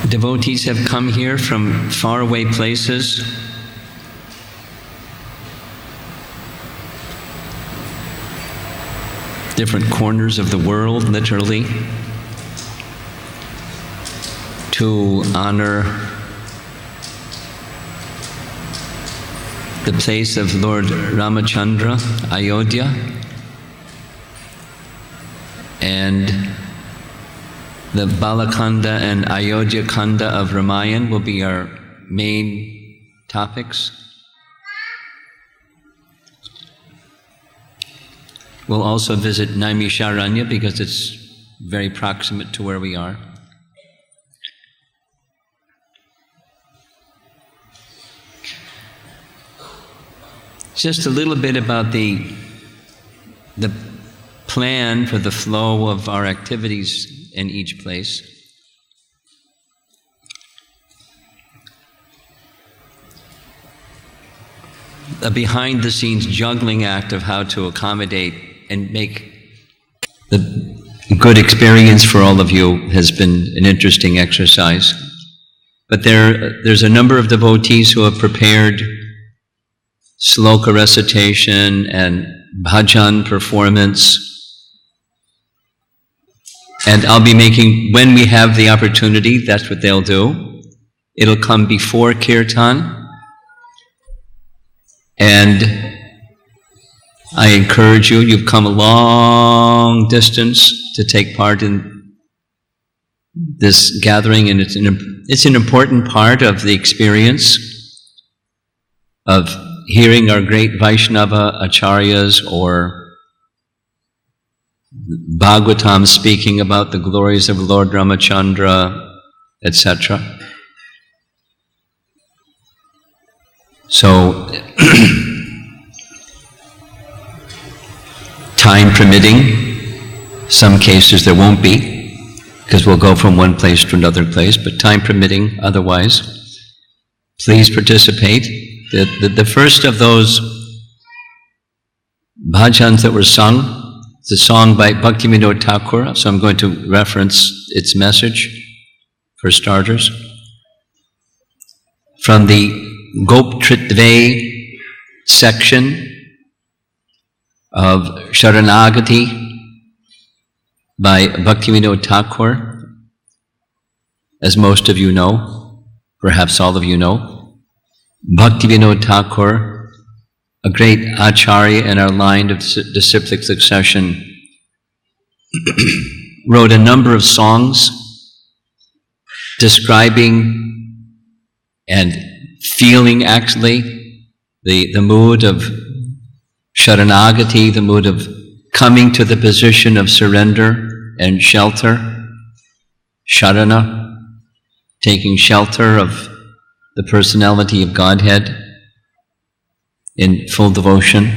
Devotees have come here from faraway places. Different corners of the world, literally, to honor the place of Lord Ramachandra, Ayodhya, and the Balakanda and Ayodhya Kanda of Ramayana will be our main topics. We'll also visit Naimisharanya because it's very proximate to where we are. Just a little bit about the plan for the flow of our activities in each place. A behind-the-scenes juggling act of how to accommodate and make the good experience for all of you has been an interesting exercise. But there's a number of devotees who have prepared sloka recitation and bhajan performance. And I'll be making, when we have the opportunity, that's what they'll do. It'll come before kirtan. And I encourage you, you've come a long distance to take part in this gathering, and it's an important part of the experience of hearing our great Vaishnava acharyas or Bhagavatam speaking about the glories of Lord Ramachandra, etc. So, time permitting, some cases there won't be, because we'll go from one place to another place, but time permitting otherwise, please participate. The first of those bhajans that were sung, it's a song by Bhaktivinoda Thakur, so I'm going to reference its message for starters. From the Goptritve section of Sharanagati by Bhaktivinoda Thakur, as most of you know, perhaps all of you know, Bhaktivinoda Thakur, a great acharya in our line of disciplic succession, wrote a number of songs describing and feeling actually the mood of Sharanagati, the mood of coming to the position of surrender and shelter, Sharana, taking shelter of the personality of Godhead in full devotion.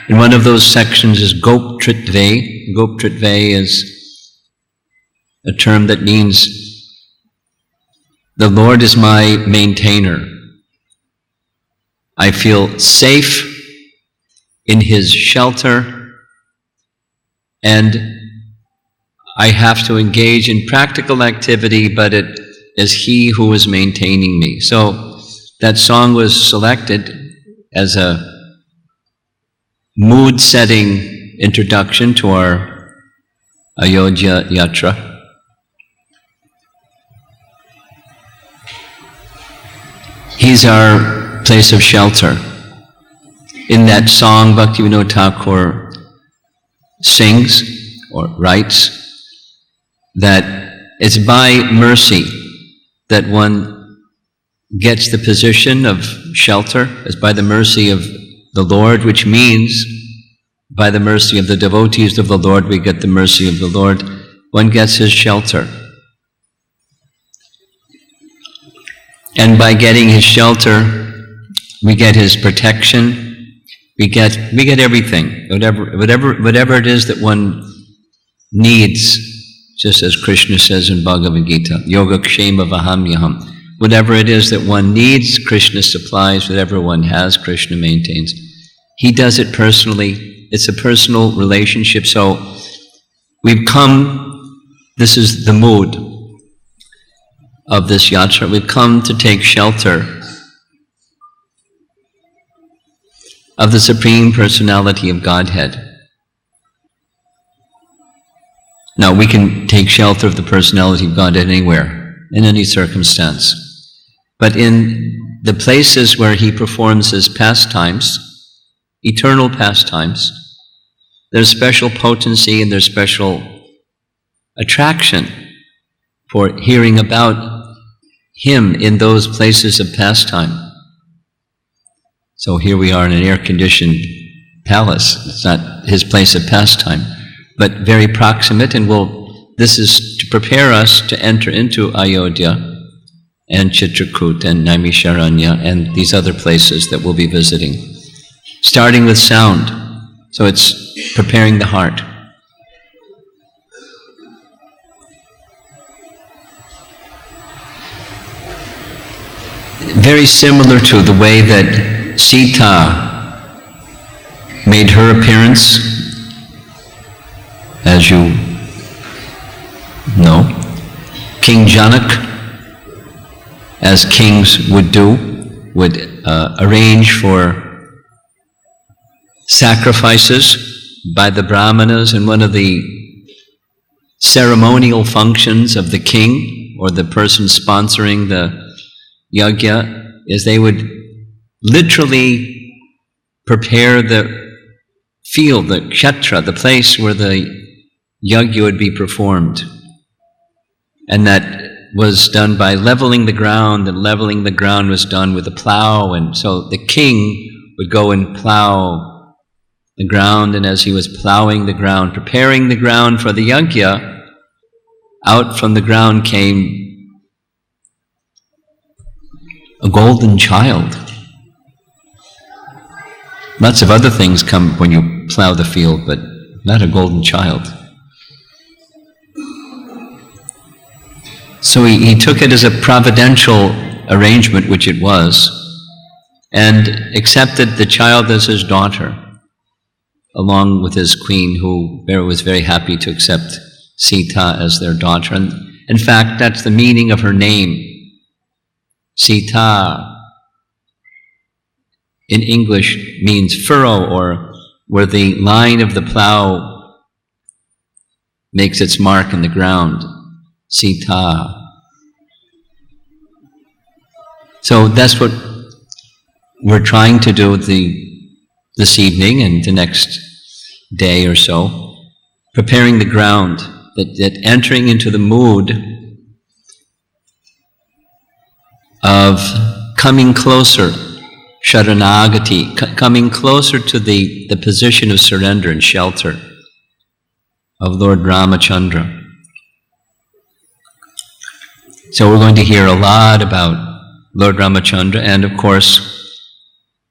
And one of those sections is Goptritve. Goptritve is a term that means the Lord is my maintainer. I feel safe in His shelter, and I have to engage in practical activity, but it is He who is maintaining me. So that song was selected as a mood-setting introduction to our Ayodhya Yatra. He's our place of shelter. In that song, Bhaktivinoda Thakur sings or writes that it's by mercy that one gets the position of shelter, as by the mercy of the Lord, which means by the mercy of the devotees of the Lord, we get the mercy of the Lord. One gets His shelter. And by getting His shelter, we get His protection. We get everything, whatever it is that one needs, just as Krishna says in Bhagavad Gita, Yoga Kshema Vahamyaham. Whatever it is that one needs, Krishna supplies. Whatever one has, Krishna maintains. He does it personally. It's a personal relationship. So we've come, this is the mood of this yatra. We've come to take shelter of the Supreme Personality of Godhead. Now, we can take shelter of the Personality of Godhead anywhere, in any circumstance. But in the places where He performs His pastimes, eternal pastimes, there's special potency and there's special attraction for hearing about Him in those places of pastime. So here we are in an air-conditioned palace. It's not His place of pastime, but very proximate, and this is to prepare us to enter into Ayodhya and Chitrakoot and Naimisharanya and these other places that we'll be visiting. Starting with sound, so it's preparing the heart. Very similar to the way that Sita made her appearance, as you know, King Janak, as kings would do, would arrange for sacrifices by the Brahmanas, and one of the ceremonial functions of the king or the person sponsoring the yajna is they would literally prepare the field, the kshetra, the place where the yajna would be performed. And that was done by leveling the ground, and leveling the ground was done with a plow, and so the king would go and plow the ground, and as he was plowing the ground, preparing the ground for the yajna, out from the ground came a golden child. Lots of other things come when you plow the field, but not a golden child. So he took it as a providential arrangement, which it was, and accepted the child as his daughter, along with his queen, who was very happy to accept Sita as their daughter. And in fact, that's the meaning of her name. Sita in English means furrow, or where the line of the plow makes its mark in the ground. Sita. So that's what we're trying to do this evening and the next day or so, preparing the ground, that entering into the mood of coming closer, sharanagati, coming closer to the position of surrender and shelter of Lord Ramachandra. So we're going to hear a lot about Lord Ramachandra, and of course,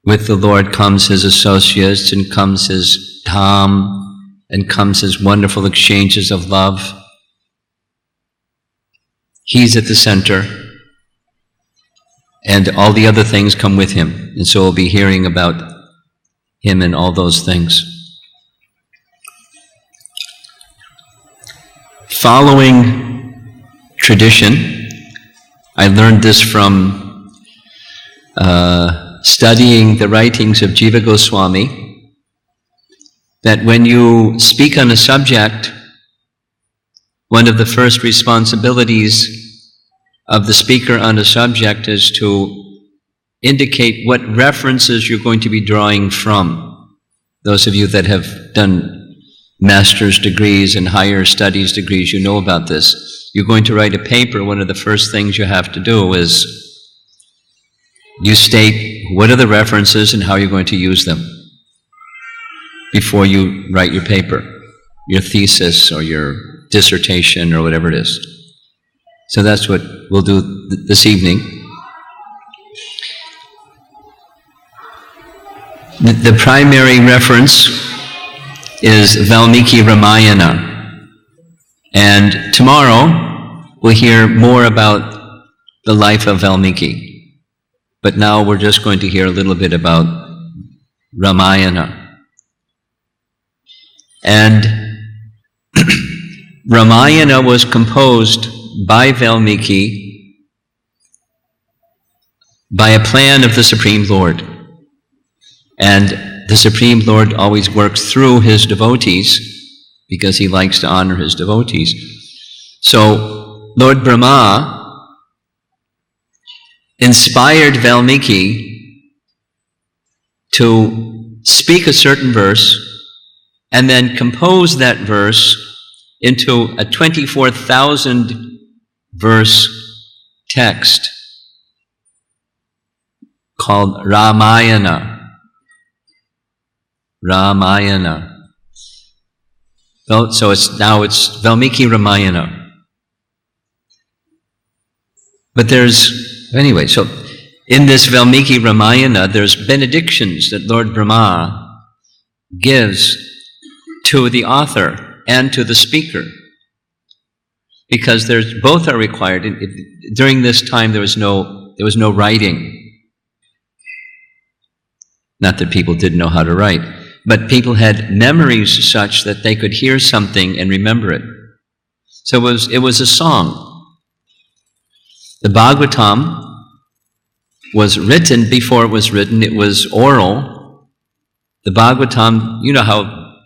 with the Lord comes His associates, and comes His dham, and comes His wonderful exchanges of love. He's at the center, and all the other things come with Him, and so we'll be hearing about Him and all those things. Following tradition, I learned this from studying the writings of Jiva Goswami, that when you speak on a subject, one of the first responsibilities of the speaker on a subject is to indicate what references you're going to be drawing from. Those of you that have done master's degrees and higher studies degrees, you know about this. You're going to write a paper, one of the first things you have to do is you state what are the references and how you're going to use them before you write your paper, your thesis or your dissertation or whatever it is. So that's what we'll do this evening. The primary reference is Valmiki Ramayana. And tomorrow we'll hear more about the life of Valmiki. But now we're just going to hear a little bit about Ramayana. And Ramayana was composed by Valmiki by a plan of the Supreme Lord. And the Supreme Lord always works through his devotees because he likes to honor his devotees. So Lord Brahma inspired Valmiki to speak a certain verse and then compose that verse into a 24,000 verse text called Ramayana. Ramayana. So it's Valmiki Ramayana. But anyway, so in this Valmiki Ramayana, there's benedictions that Lord Brahma gives to the author and to the speaker. Because both are required. During this time, there was no writing. Not that people didn't know how to write, but people had memories such that they could hear something and remember it. So it was a song. The Bhagavatam was written before it was written. It was oral. The Bhagavatam, you know how,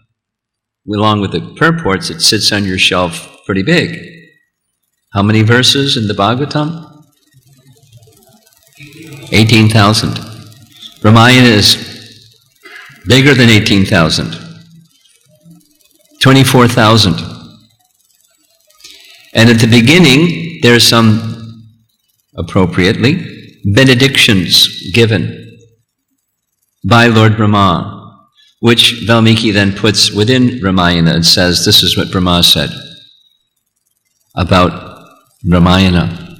along with the purports, it sits on your shelf pretty big. How many verses in the Bhagavatam? 18,000. Ramayana is bigger than 18,000. 24,000. And at the beginning, there's some, appropriately, benedictions given by Lord Brahma, which Valmiki then puts within Ramayana and says, this is what Brahma said about Ramayana.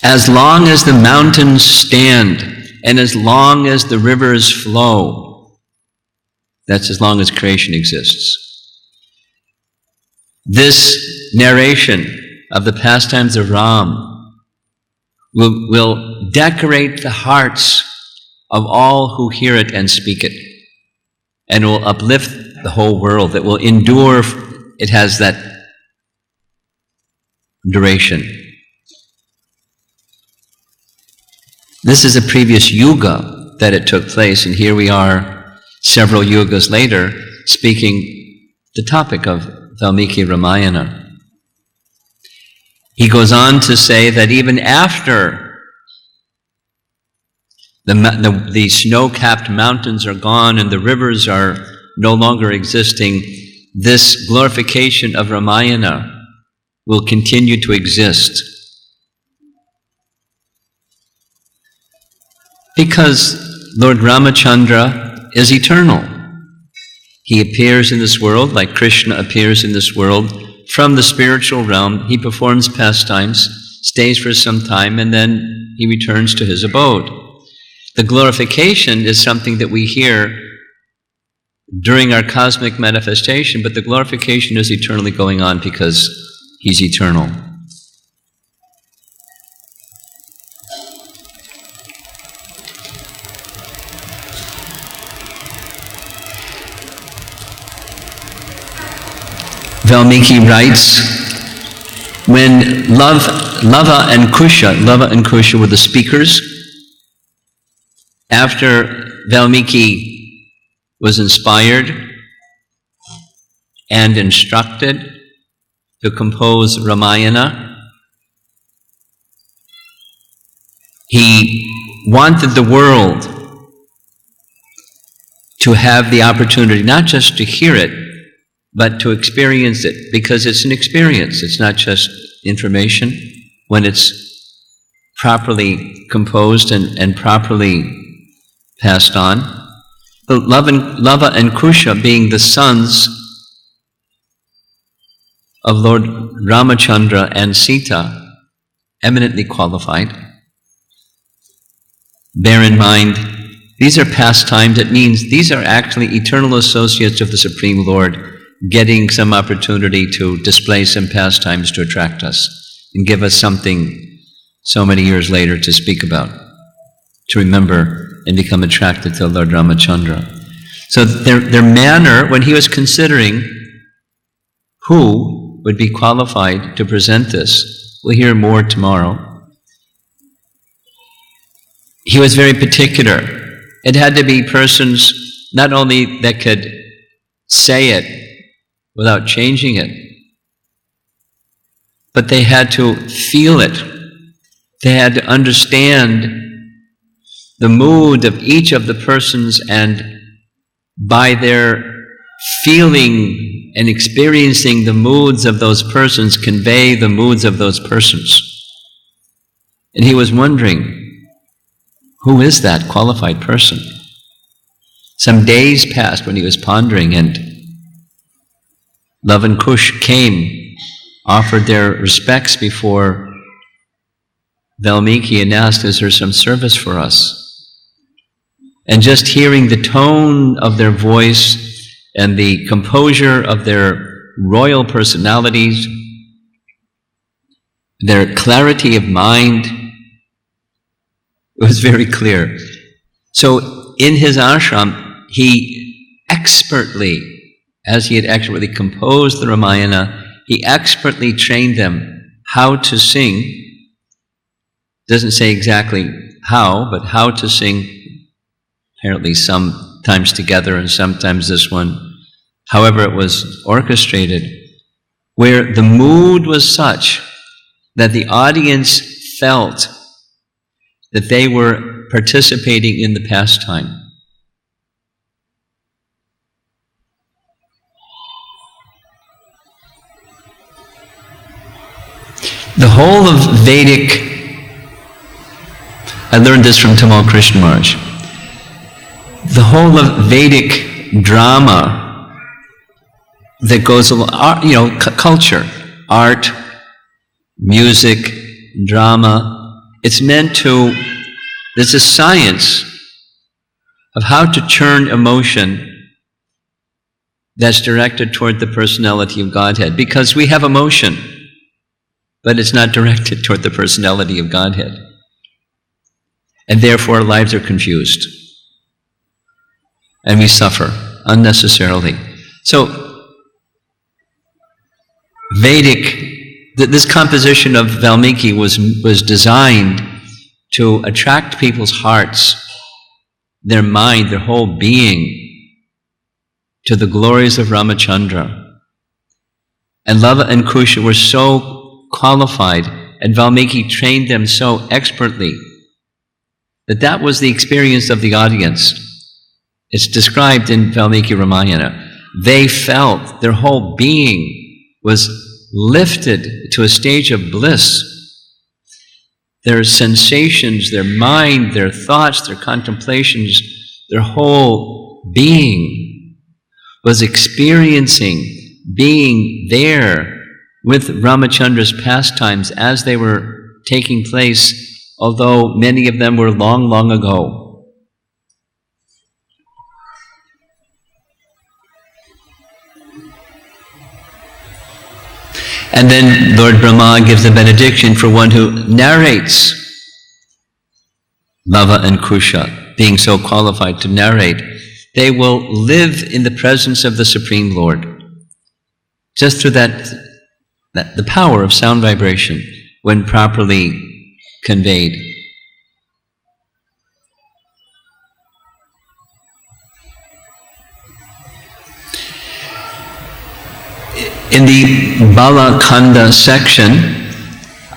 As long as the mountains stand and as long as the rivers flow, that's as long as creation exists. This narration of the pastimes of Ram will decorate the hearts of all who hear it and speak it, and will uplift the whole world. That will endure. It has that duration. This is a previous yuga that it took place, and here we are several yugas later speaking the topic of Valmiki Ramayana. He goes on to say that even after the snow-capped mountains are gone and the rivers are no longer existing, this glorification of Ramayana will continue to exist. Because Lord Ramachandra is eternal. He appears in this world like Krishna appears in this world. From the spiritual realm, he performs pastimes, stays for some time, and then he returns to his abode. The glorification is something that we hear during our cosmic manifestation, but the glorification is eternally going on because he's eternal. Valmiki writes, when Lava and Kusha were the speakers, after Valmiki was inspired and instructed to compose Ramayana, he wanted the world to have the opportunity not just to hear it, but to experience it, because it's an experience. It's not just information. When it's properly composed and properly passed on. Lava and Kusha being the sons of Lord Ramachandra and Sita, eminently qualified. Bear in mind, these are pastimes. It means these are actually eternal associates of the Supreme Lord, getting some opportunity to display some pastimes to attract us and give us something so many years later to speak about, to remember and become attracted to Lord Ramachandra. So their manner, when he was considering who would be qualified to present this, we'll hear more tomorrow, he was very particular. It had to be persons not only that could say it without changing it, but they had to feel it. They had to understand the mood of each of the persons, and by their feeling and experiencing the moods of those persons, convey the moods of those persons. And he was wondering, who is that qualified person? Some days passed when he was pondering, and Love and Kush came, offered their respects before Valmiki, and asked, is there some service for us? And just hearing the tone of their voice and the composure of their royal personalities, their clarity of mind, it was very clear. So in his ashram, he expertly, as he had expertly composed the Ramayana, he expertly trained them how to sing. Doesn't say exactly how, but how to sing, apparently sometimes together and sometimes this one. However, it was orchestrated, where the mood was such that the audience felt that they were participating in the pastime. The whole of Vedic, I learned this from Tamal Krishna Maharaj, the whole of Vedic drama that goes along, culture, art, music, drama, it's meant to, there's a science of how to turn emotion that's directed toward the personality of Godhead, because we have emotion, but it's not directed toward the personality of Godhead. And therefore our lives are confused. And we suffer unnecessarily. So, this composition of Valmiki was designed to attract people's hearts, their mind, their whole being, to the glories of Ramachandra. And Lava and Kusha were so qualified, and Valmiki trained them so expertly, that was the experience of the audience. It's described in Valmiki Ramayana. They felt their whole being was lifted to a stage of bliss. Their sensations, their mind, their thoughts, their contemplations, their whole being was experiencing being there with Ramachandra's pastimes as they were taking place, although many of them were long, long ago. And then Lord Brahma gives a benediction for one who narrates Lava and Kusha, being so qualified to narrate. They will live in the presence of the Supreme Lord, just through the power of sound vibration when properly conveyed. In the Balakanda section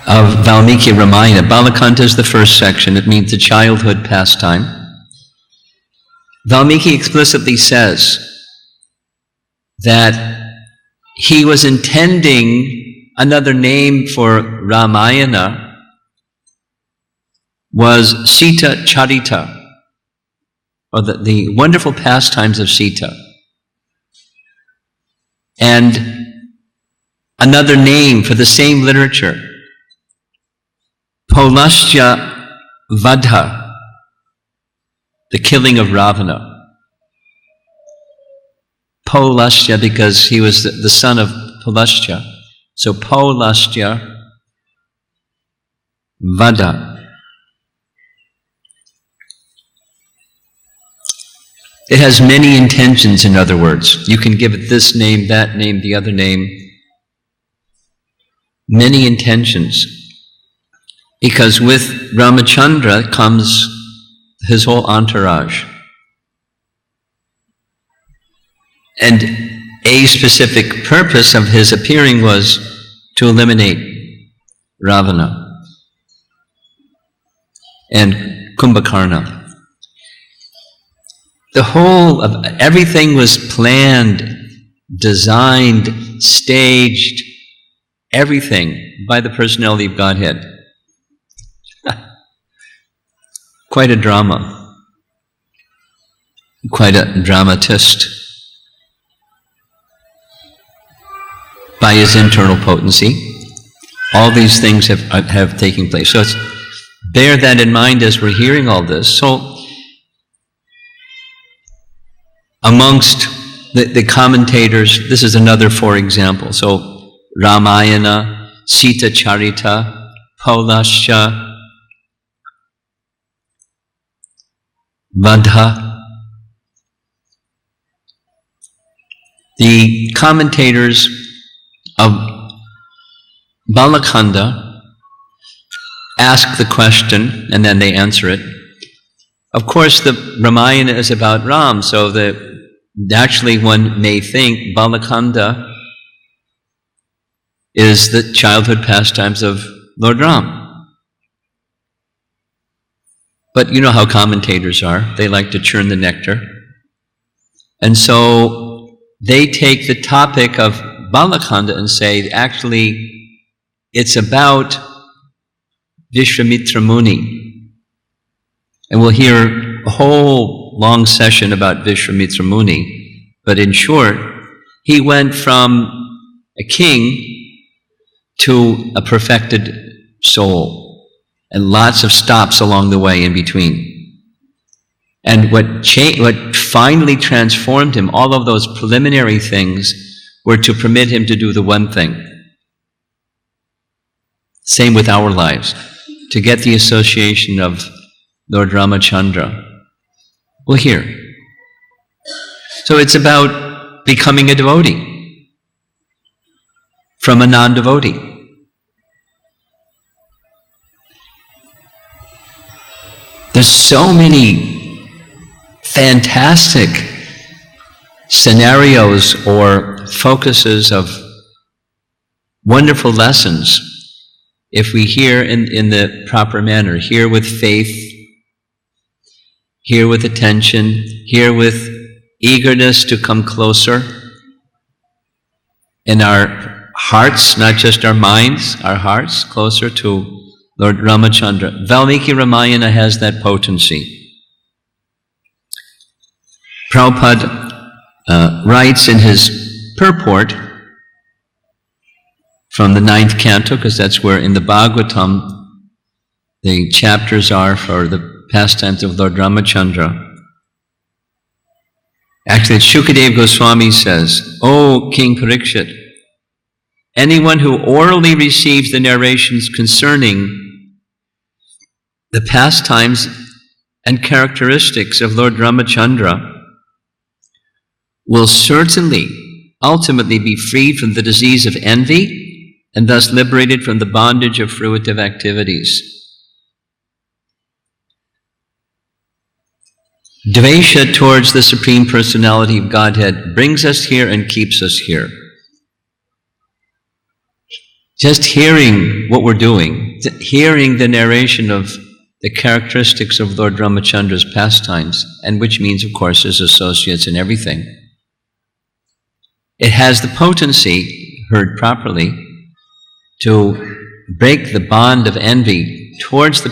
of Valmiki Ramayana, Balakanda is the first section. It means the childhood pastime. Valmiki explicitly says that he was intending another name for Ramayana was Sita Charita, or the wonderful pastimes of Sita. And another name for the same literature, Polastya Vadha, the killing of Ravana. Polastya, because he was the son of Polastya. So Polastya Vadha. It has many intentions, in other words. You can give it this name, that name, the other name. Many intentions. Because with Ramachandra comes his whole entourage. And a specific purpose of his appearing was to eliminate Ravana and Kumbhakarna. The whole of everything was planned, designed, staged, everything by the personality of Godhead. Quite a drama. Quite a dramatist. By his internal potency, all these things have taken place. So bear that in mind as we're hearing all this. So amongst the commentators, this is another for example. So Ramayana, Sita Charita, Paulasya, Vadha. The commentators of Balakanda ask the question and then they answer it. Of course, the Ramayana is about Ram, so naturally one may think Balakanda is the childhood pastimes of Lord Ram. But you know how commentators are. They like to churn the nectar. And so they take the topic of Balakanda and say, actually, it's about Vishwamitra Muni. And we'll hear a whole long session about Vishwamitra Muni. But in short, he went from a king to a perfected soul. And lots of stops along the way in between. And what finally transformed him, all of those preliminary things, were to permit him to do the one thing. Same with our lives. To get the association of Lord Ramachandra. We'll hear. So it's about becoming a devotee from a non-devotee. There's so many fantastic scenarios or focuses of wonderful lessons if we hear in the proper manner, hear with faith, hear with attention, hear with eagerness to come closer in our hearts, not just our minds, our hearts, closer to Lord Ramachandra. Valmiki Ramayana has that potency. Prabhupada writes in his purport from the 9th canto, because that's where in the Bhagavatam the chapters are for the pastimes of Lord Ramachandra. Actually, Shukadeva Goswami says, "O King Parikshit, anyone who orally receives the narrations concerning the pastimes and characteristics of Lord Ramachandra will certainly ultimately be freed from the disease of envy and thus liberated from the bondage of fruitive activities." Dvesha towards the Supreme Personality of Godhead brings us here and keeps us here. Just hearing what we're doing, hearing the narration of the characteristics of Lord Ramachandra's pastimes, and which means, of course, his associates and everything, it has the potency, heard properly, to break the bond of envy towards the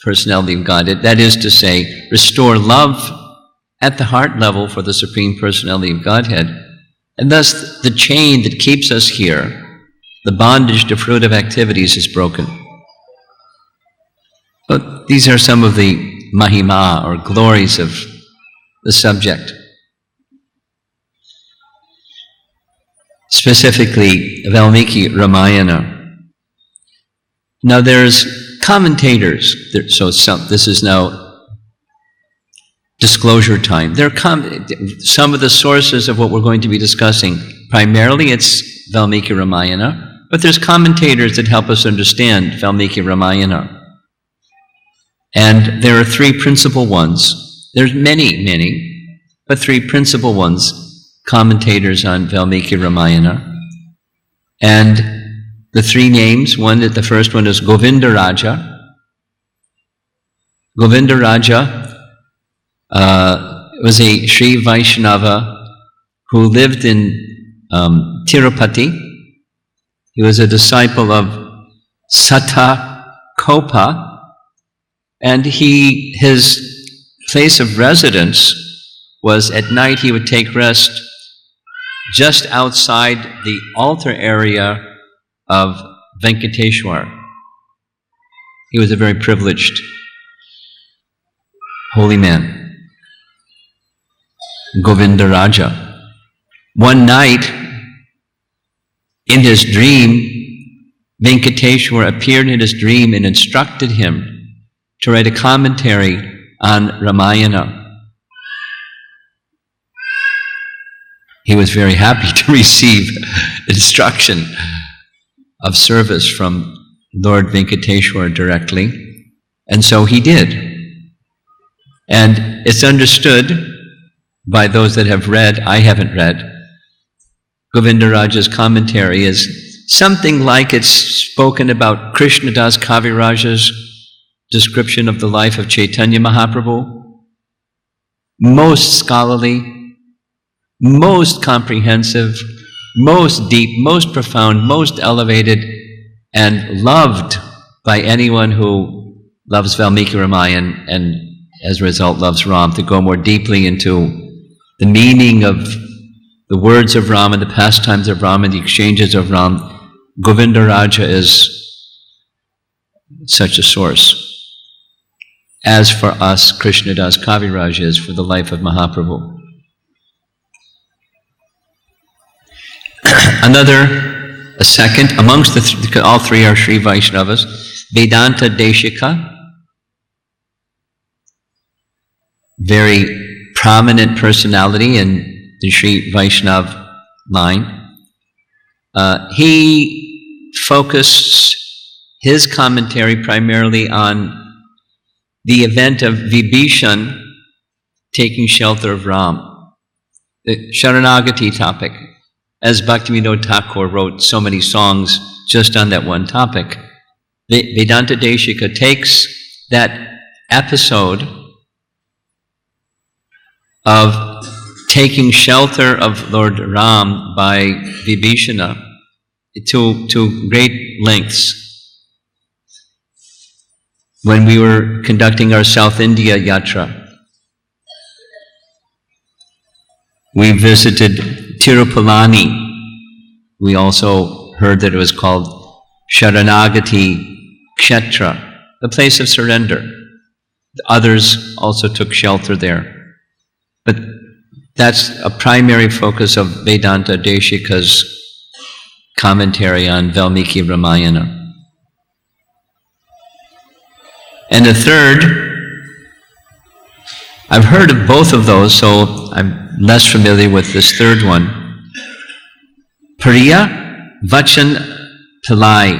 personality of Godhead, that is to say, restore love at the heart level for the Supreme Personality of Godhead, and thus the chain that keeps us here, the bondage to fruitive activities, is broken. But these are some of the mahima, or glories of the subject. Specifically, Valmiki Ramayana. Now there's commentators, this is now disclosure time. There are some of the sources of what we're going to be discussing. Primarily it's Valmiki Ramayana, but there's commentators that help us understand Valmiki Ramayana. And there are three principal ones. There's many, but three principal ones, commentators on Valmiki Ramayana. And the three names, the first one is Govinda Raja. Govinda Raja was a Sri Vaishnava who lived in Tirupati. He was a disciple of Satta Kopa, and his place of residence was at night he would take rest just outside the altar area of Venkateshwar. He was a very privileged holy man, Govinda Raja. One night, in his dream, Venkateshwar appeared in his dream and instructed him to write a commentary on Ramayana. He was very happy to receive instruction of service from Lord Venkateshwar directly, and so he did. And it's understood by those that have read, I haven't read, Govinda Raja's commentary is something like it's spoken about Krishna Das Kaviraja's description of the life of Chaitanya Mahaprabhu. Most scholarly, most comprehensive, most deep, most profound, most elevated, and loved by anyone who loves Valmiki Ramayana and as a result loves Ram, to go more deeply into the meaning of the words of Ram and the pastimes of Ram and the exchanges of Ram. Govinda Raja is such a source. As for us, Krishna Das Kaviraja is for the life of Mahaprabhu. A second, amongst all three are Sri Vaishnavas, Vedanta Deshika, very prominent personality in the Sri Vaishnav line. He focused his commentary primarily on the event of Vibhishan taking shelter of Ram, the Sharanagati topic. As Bhaktivinoda Thakur wrote so many songs just on that one topic, Vedanta Deshika takes that episode of taking shelter of Lord Ram by Vibhishana to great lengths. When we were conducting our South India Yatra, we visited Tirupalani. We also heard that it was called Sharanagati Kshetra, the place of surrender. Others also took shelter there. But that's a primary focus of Vedanta Deshika's commentary on Valmiki Ramayana. And the third, I've heard of both of those, so I'm less familiar with this third one. Priya Vachan Pillai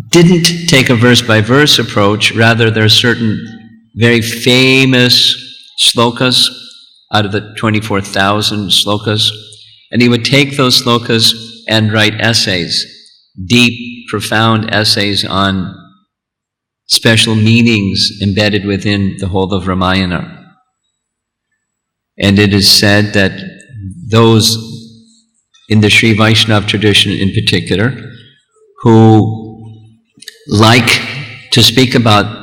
didn't take a verse-by-verse approach, rather there are certain very famous slokas out of the 24,000 slokas, and he would take those slokas and write essays, deep, profound essays on special meanings embedded within the whole of Ramayana. And it is said that those in the Sri Vaishnava tradition in particular, who like to speak about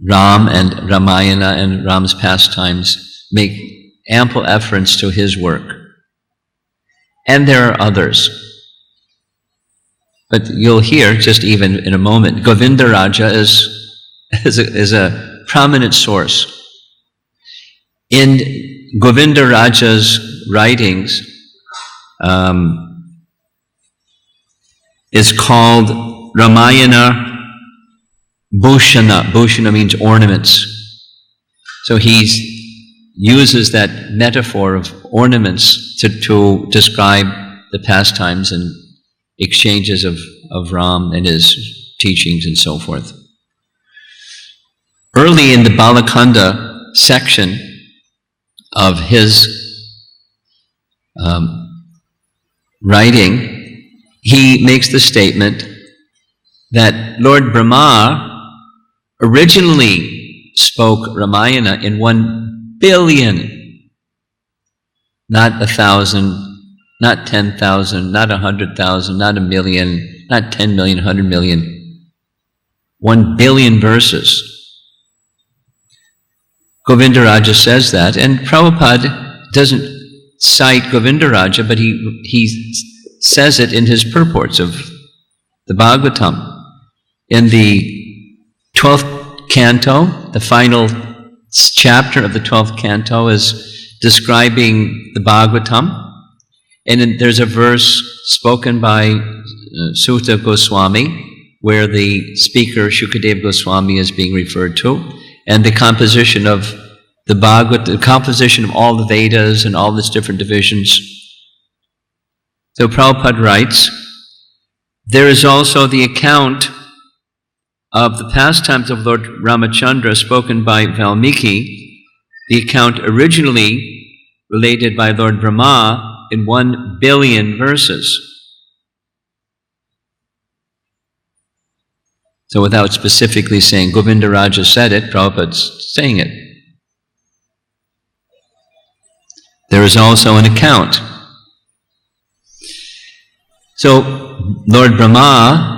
Ram and Ramayana and Ram's pastimes, make ample efforts to his work. And there are others. But you'll hear, just even in a moment, Govinda Raja is a prominent source. In Govinda Raja's writings is called Ramayana Bhushana. Bhushana means ornaments. So he uses that metaphor of ornaments to describe the pastimes and exchanges of of Ram and his teachings and so forth. Early in the Balakanda section of his writing, he makes the statement that Lord Brahma originally spoke Ramayana in 1 billion, not 1,000, not 10,000, not 100,000, not 1,000,000, not 10 million, 100 million. 1 billion verses. Govindaraja says that, and Prabhupada doesn't cite Govindaraja, but he says it in his purports of the Bhagavatam. In the 12th canto, the final chapter of the 12th canto is describing the Bhagavatam. And there's a verse spoken by Sutta Goswami where the speaker Shukadeva Goswami is being referred to, and the composition of the Bhagavad, the composition of all the Vedas and all its different divisions. So Prabhupada writes, there is also the account of the pastimes of Lord Ramachandra spoken by Valmiki, the account originally related by Lord Brahma in 1 billion verses. So without specifically saying Govindaraja said it, Prabhupada's saying it. There is also an account. So Lord Brahma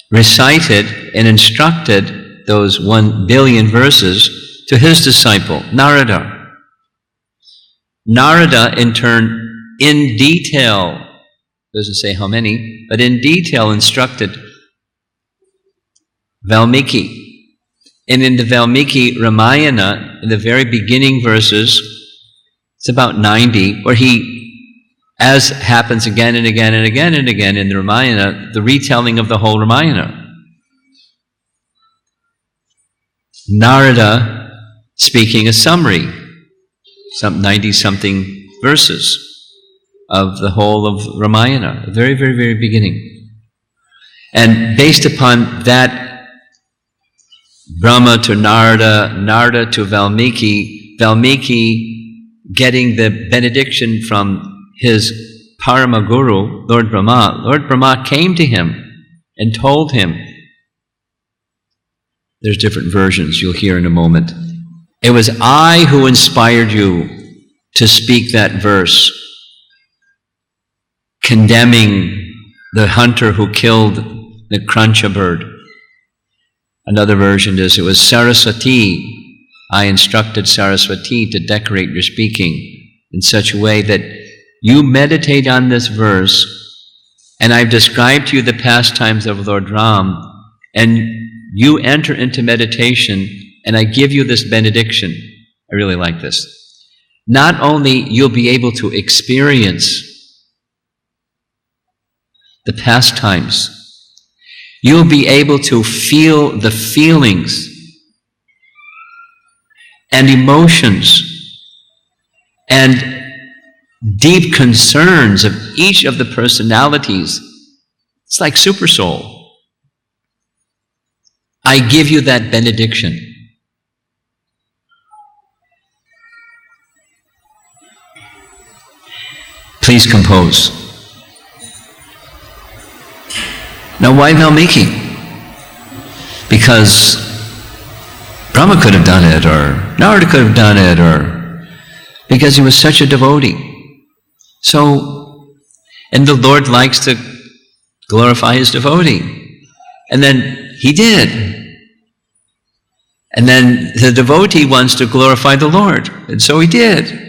recited and instructed those 1 billion verses to his disciple, Narada. Narada, in turn, in detail, doesn't say how many, but in detail instructed Valmiki. And in the Valmiki Ramayana, in the very beginning verses, it's about 90, where he, as happens again and again and again and again in the Ramayana, the retelling of the whole Ramayana. Narada speaking a summary, some 90-something verses of the whole of Ramayana, the very, very, very beginning. And based upon that, Brahma to Narada, Narada to Valmiki, Valmiki getting the benediction from his Parama Guru, Lord Brahma came to him and told him, there's different versions you'll hear in a moment, it was I who inspired you to speak that verse, condemning the hunter who killed the Krancha bird. Another version is, it was Saraswati, I instructed Saraswati to decorate your speaking in such a way that you meditate on this verse, and I've described to you the pastimes of Lord Ram, and you enter into meditation, and I give you this benediction. I really like this. Not only you'll be able to experience the pastimes, you'll be able to feel the feelings and emotions and deep concerns of each of the personalities. It's like super soul. I give you that benediction. Please compose. Now, why Valmiki? Because Brahma could have done it, or Narada could have done it, or because he was such a devotee. So, and the Lord likes to glorify his devotee. And then he did. And then the devotee wants to glorify the Lord, and so he did.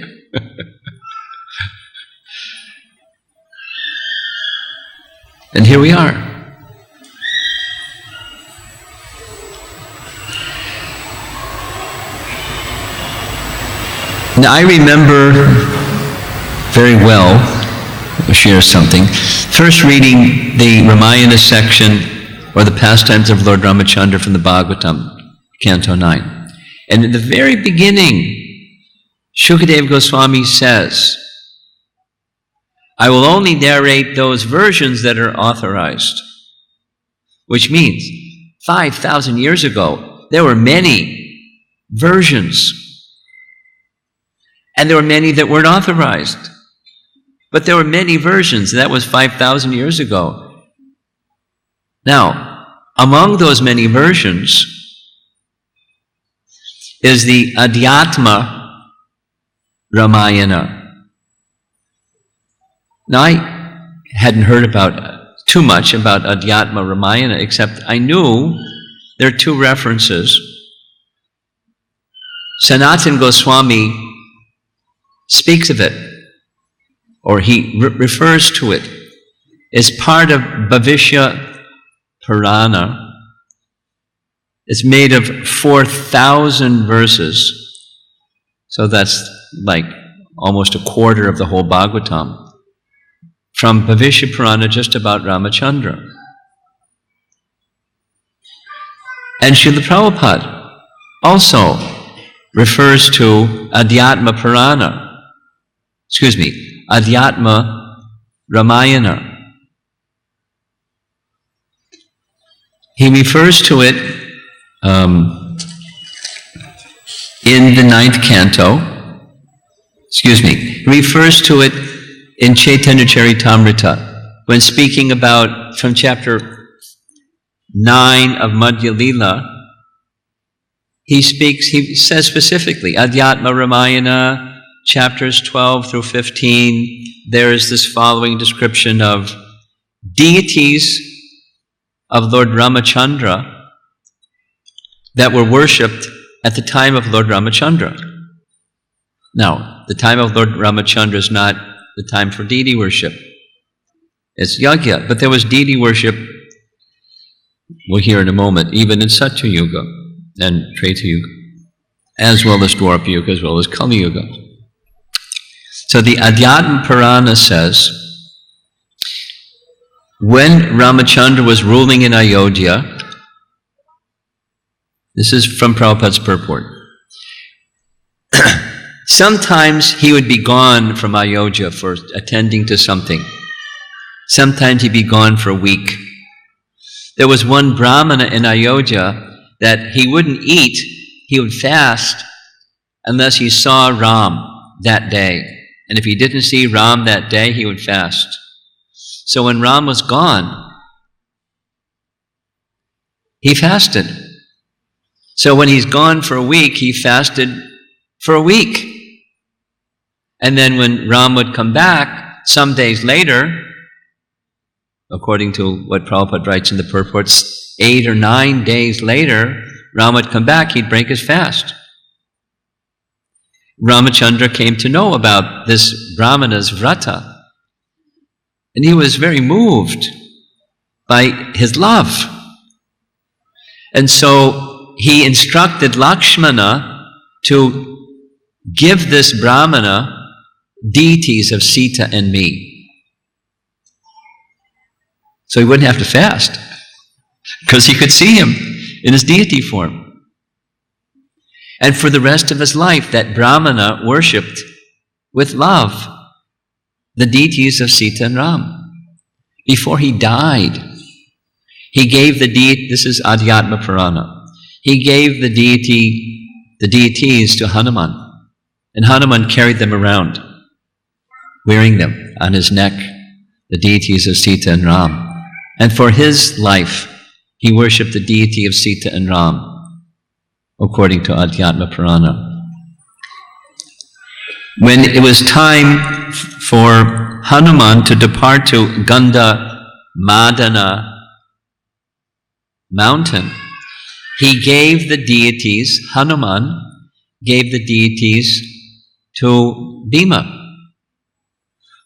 And here we are. Now I remember very well, I'll share something, first reading the Ramayana section, or the pastimes of Lord Ramachandra from the Bhagavatam, Canto 9. And in the very beginning, Shukadeva Goswami says, I will only narrate those versions that are authorized. Which means 5,000 years ago, there were many versions. And there were many that weren't authorized. But there were many versions. That was 5,000 years ago. Now, among those many versions is the Adhyatma Ramayana. Now, I hadn't heard too much about Adhyatma Ramayana, except I knew there are two references. Sanatana Goswami speaks of it, or he refers to it as part of Bhavishya Purana. It's made of 4,000 verses, so that's like almost a quarter of the whole Bhagavatam, from Bhavishya Purana just about Ramachandra. And Srila Prabhupada also refers to Adhyatma Purana, Adhyatma Ramayana. He refers to it in the 9th canto, he refers to it in Chaitanya Charitamrita, when speaking about, from chapter 9 of Madhya Lila, he says specifically, Adhyatma Ramayana, chapters 12 through 15, there is this following description of deities of Lord Ramachandra that were worshipped at the time of Lord Ramachandra. Now, the time of Lord Ramachandra is not the time for deity worship. It's yajna, but there was deity worship, we'll hear in a moment, even in Satya Yuga and Treta Yuga, as well as Dwapara Yuga, as well as Kali Yuga. So the Adhyatma Purana says, when Ramachandra was ruling in Ayodhya, this is from Prabhupada's purport, sometimes he would be gone from Ayodhya for attending to something. Sometimes he'd be gone for a week. There was one Brahmana in Ayodhya that he wouldn't eat, he would fast unless he saw Ram that day. And if he didn't see Ram that day, he would fast. So when Ram was gone, he fasted. So when he's gone for a week, he fasted for a week. And then when Ram would come back, some days later, according to what Prabhupada writes in the purports, 8 or 9 days later, Ram would come back, he'd break his fast. Ramachandra came to know about this Brahmana's vrata, and he was very moved by his love. And so he instructed Lakshmana to give this Brahmana deities of Sita and me. So he wouldn't have to fast, because he could see him in his deity form. And for the rest of his life, that Brahmana worshipped with love the deities of Sita and Ram. Before he died, he gave the deity, this is Adhyatma Purana, he gave the deities to Hanuman. And Hanuman carried them around, wearing them on his neck, the deities of Sita and Ram. And for his life, he worshipped the deity of Sita and Ram, according to Adhyatma Purana. When it was time for Hanuman to depart to Gandha Madana mountain, he gave the deities, Hanuman gave the deities to Bhima,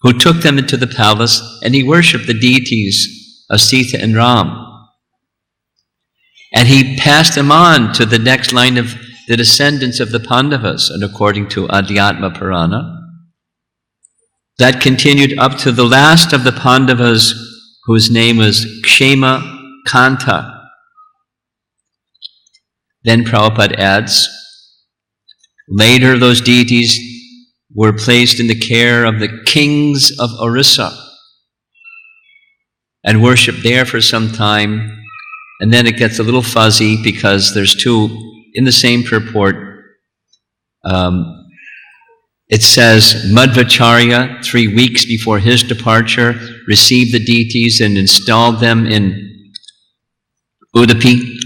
who took them into the palace, and he worshipped the deities of Sita and Ram. And he passed them on to the next line of the descendants of the Pandavas, and according to Adhyatma Purana, that continued up to the last of the Pandavas, whose name was Kshema Kanta. Then Prabhupada adds, later those deities were placed in the care of the kings of Orissa and worshipped there for some time. And then it gets a little fuzzy because there's two in the same purport. It says Madhvacharya, 3 weeks before his departure, received the deities and installed them in Udupi.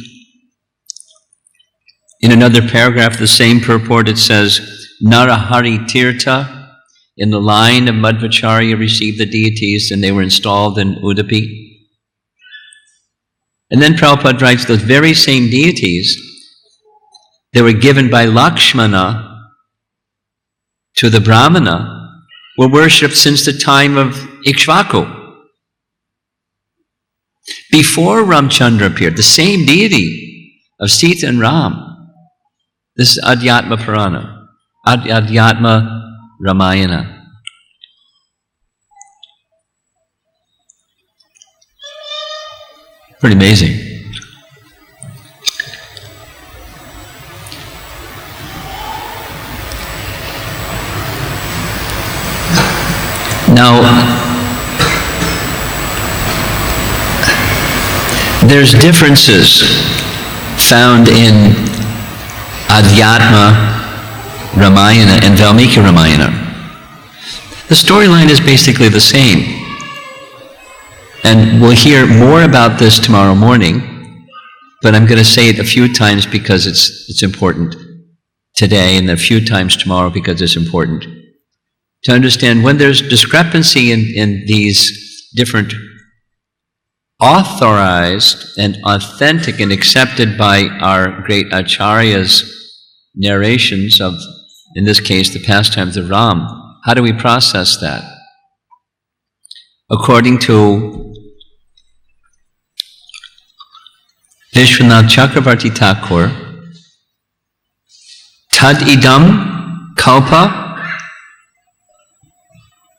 In another paragraph, the same purport, it says Narahari Tirtha, in the line of Madhvacharya, received the deities and they were installed in Udupi. And then Prabhupada writes those very same deities, they were given by Lakshmana to the Brahmana, were worshipped since the time of Ikshvaku. Before Ramachandra appeared, the same deity of Sita and Ram. This is Adhyatma Purana, Ayodhya Ramayana. Pretty amazing. Now, there's differences found in Adhyatma Ramayana and Valmiki Ramayana. The storyline is basically the same. And we'll hear more about this tomorrow morning, but I'm going to say it a few times because it's important today, and a few times tomorrow because it's important to understand when there's discrepancy in these different authorized and authentic and accepted by our great acharyas narrations of, in this case, the pastimes of Ram. How do we process that? According to Vishwanath Chakravarti Thakur, Tad idam kalpa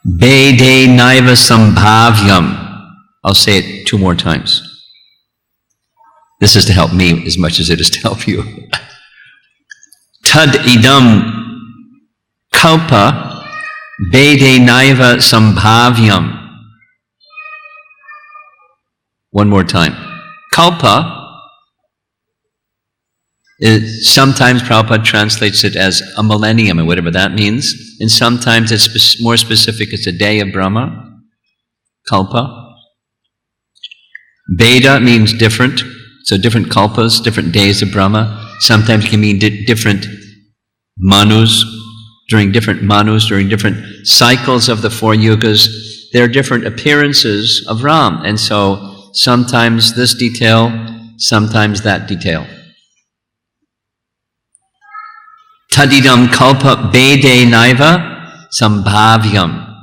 Bede naiva sambhavyam. I'll say it 2 more times. This is to help me as much as it is to help you. Tad idam kalpa bede naiva sambhavyam. 1 more time. Kalpa is, sometimes Prabhupada translates it as a millennium, and whatever that means. And sometimes it's more specific, it's a day of Brahma, kalpa. Beda means different, so different kalpas, different days of Brahma. Sometimes it can mean different manus, during different cycles of the 4 yugas. There are different appearances of Ram, and so sometimes this detail, sometimes that detail. Tadidam kalpa bede naiva sambhavyam.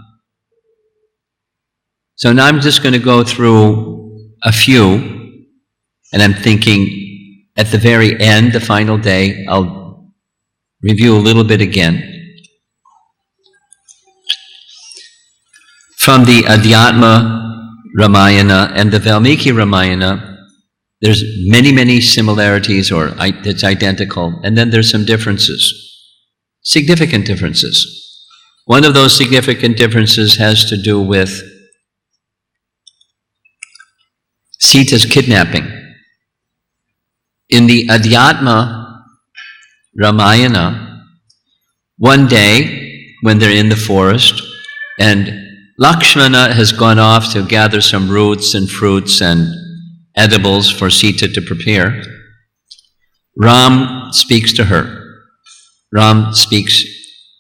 So now I'm just going to go through a few, and I'm thinking at the very end, the final day, I'll review a little bit again. From the Adhyatma Ramayana and the Valmiki Ramayana, there's many similarities, or it's identical, and then there's some differences, significant differences. One of those significant differences has to do with Sita's kidnapping. In the Adhyatma Ramayana, one day when they're in the forest and Lakshmana has gone off to gather some roots and fruits and edibles for Sita to prepare, Ram speaks to her. Ram speaks,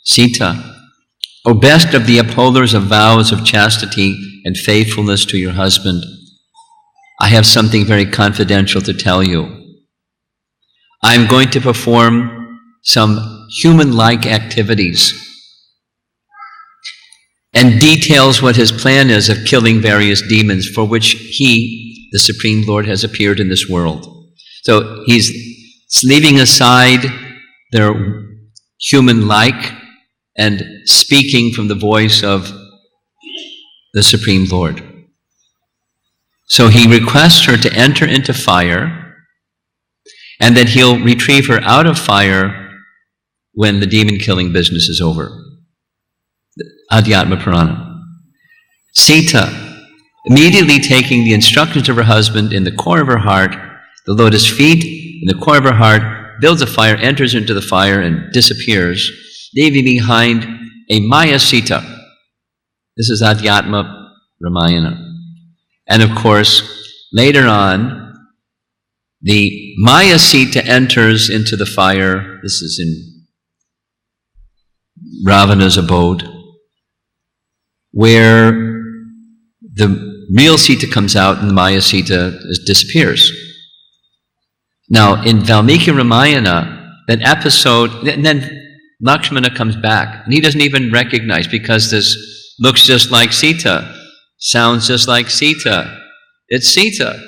Sita, O best of the upholders of vows of chastity and faithfulness to your husband, I have something very confidential to tell you. I'm going to perform some human-like activities, and details what his plan is of killing various demons for which he, the Supreme Lord, has appeared in this world. So he's leaving aside their human-like and speaking from the voice of the Supreme Lord. So he requests her to enter into fire, and that he'll retrieve her out of fire when the demon-killing business is over. Adhyatma Purana. Sita, immediately taking the instructions of her husband in the core of her heart, the lotus feet in the core of her heart, builds a fire, enters into the fire, and disappears, leaving behind a Maya Sita. This is Adhyatma Ramayana. And of course, later on, the Maya Sita enters into the fire. This is in Ravana's abode, where the real Sita comes out and the Maya Sita disappears. Now, in Valmiki Ramayana, that episode, and then Lakshmana comes back, and he doesn't even recognize, because this looks just like Sita, sounds just like Sita. It's Sita.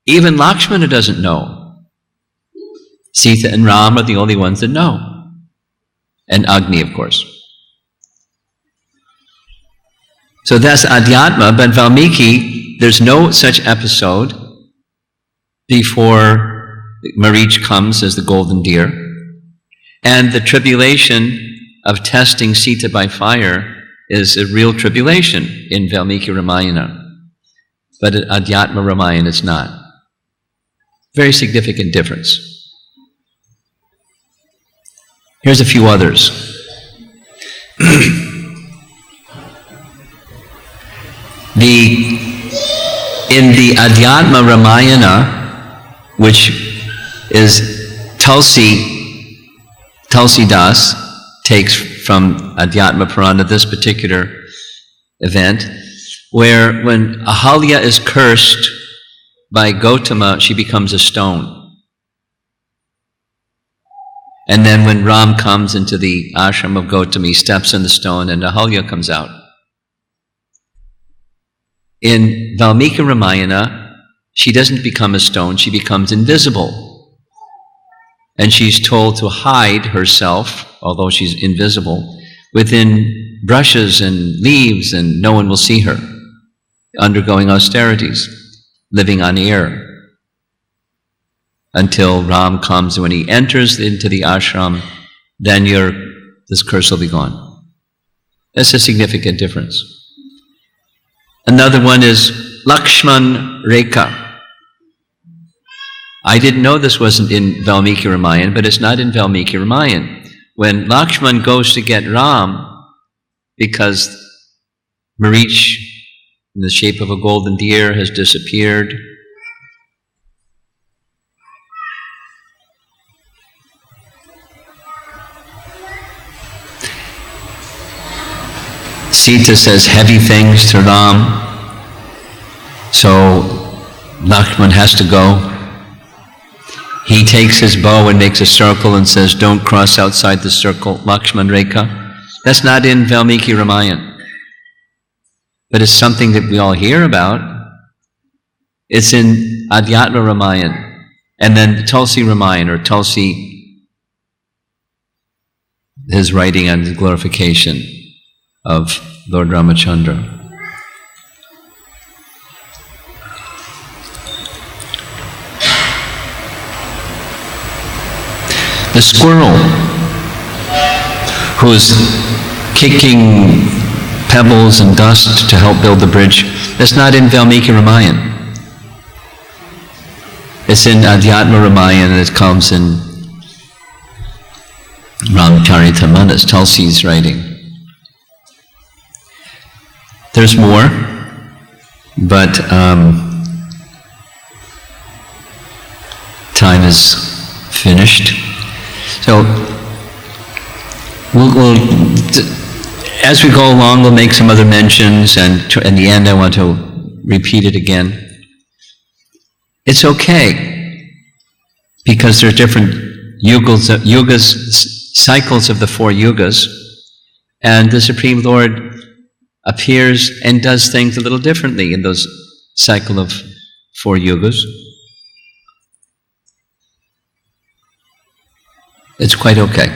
Even Lakshmana doesn't know. Sita and Ram are the only ones that know. And Agni, of course. So that's Adhyatma, but Valmiki, there's no such episode before Marich comes as the golden deer. And the tribulation of testing Sita by fire is a real tribulation in Valmiki Ramayana. But in Adhyatma Ramayana it's not. Very significant difference. Here's a few others. In the Adhyatma Ramayana, which is Tulsi Das takes from Adhyatma Purana, this particular event, where when Ahalya is cursed by Gautama, she becomes a stone. And then when Ram comes into the ashram of Gautama, he steps on the stone and Ahalya comes out. In Valmiki Ramayana, she doesn't become a stone, she becomes invisible. And she's told to hide herself, although she's invisible, within brushes and leaves, and no one will see her, undergoing austerities, living on air, until Ram comes. When he enters into the ashram, then this curse will be gone. That's a significant difference. Another one is Lakshmana Rekha. I didn't know this wasn't in Valmiki Ramayana, but it's not in Valmiki Ramayana. When Lakshman goes to get Ram, because Marich, in the shape of a golden deer, has disappeared, Sita says heavy things to Ram, so Lakshman has to go. He takes his bow and makes a circle and says, don't cross outside the circle, Lakshmana Rekha. That's not in Valmiki Ramayana. But it's something that we all hear about. It's in Adhyatma Ramayana. And then Tulsi Ramayana, or Tulsi, his writing on the glorification of Lord Ramachandra. The squirrel who's kicking pebbles and dust to help build the bridge, that's not in Valmiki Ramayana. It's in Adhyatma Ramayana, and it comes in Ramacharita, Tulsi's writing. There's more, but time is finished. So, as we go along, we'll make some other mentions, and in the end I want to repeat it again. It's okay, because there are different yugas, cycles of the four yugas, and the Supreme Lord appears and does things a little differently in those cycle of four yugas. It's quite okay.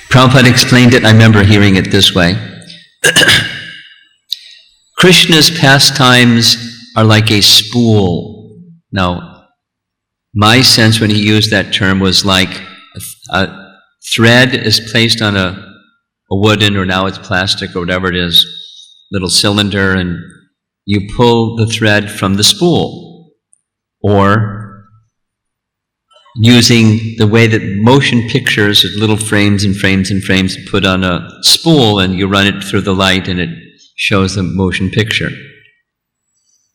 Prabhupada explained it, I remember hearing it this way. Krishna's pastimes are like a spool. Now, my sense when he used that term was like thread is placed on a wooden, or now it's plastic or whatever it is, little cylinder, and you pull the thread from the spool. Or using the way that motion pictures, little frames and frames and frames put on a spool, and you run it through the light and it shows the motion picture.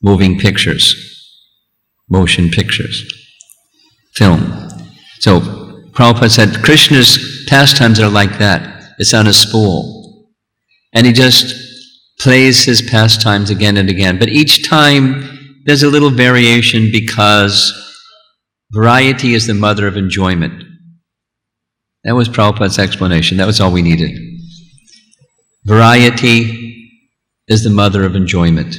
Moving pictures. Motion pictures. Film. So Prabhupada said Krishna's pastimes are like that. It's on a spool. And he just plays his pastimes again and again. But each time there's a little variation, because variety is the mother of enjoyment. That was Prabhupada's explanation. That was all we needed. Variety is the mother of enjoyment.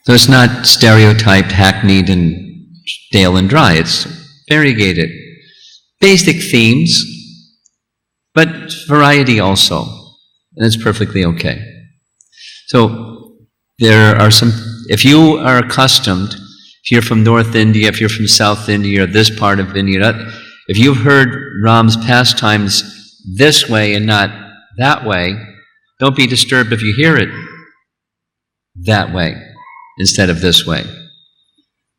So it's not stereotyped, hackneyed, and stale and dry. It's variegated. Basic themes, but variety also. And it's perfectly okay. So there are some, if you are accustomed, if you're from North India, if you're from South India, or this part of India, if you've heard Ram's pastimes this way and not that way, don't be disturbed if you hear it that way instead of this way.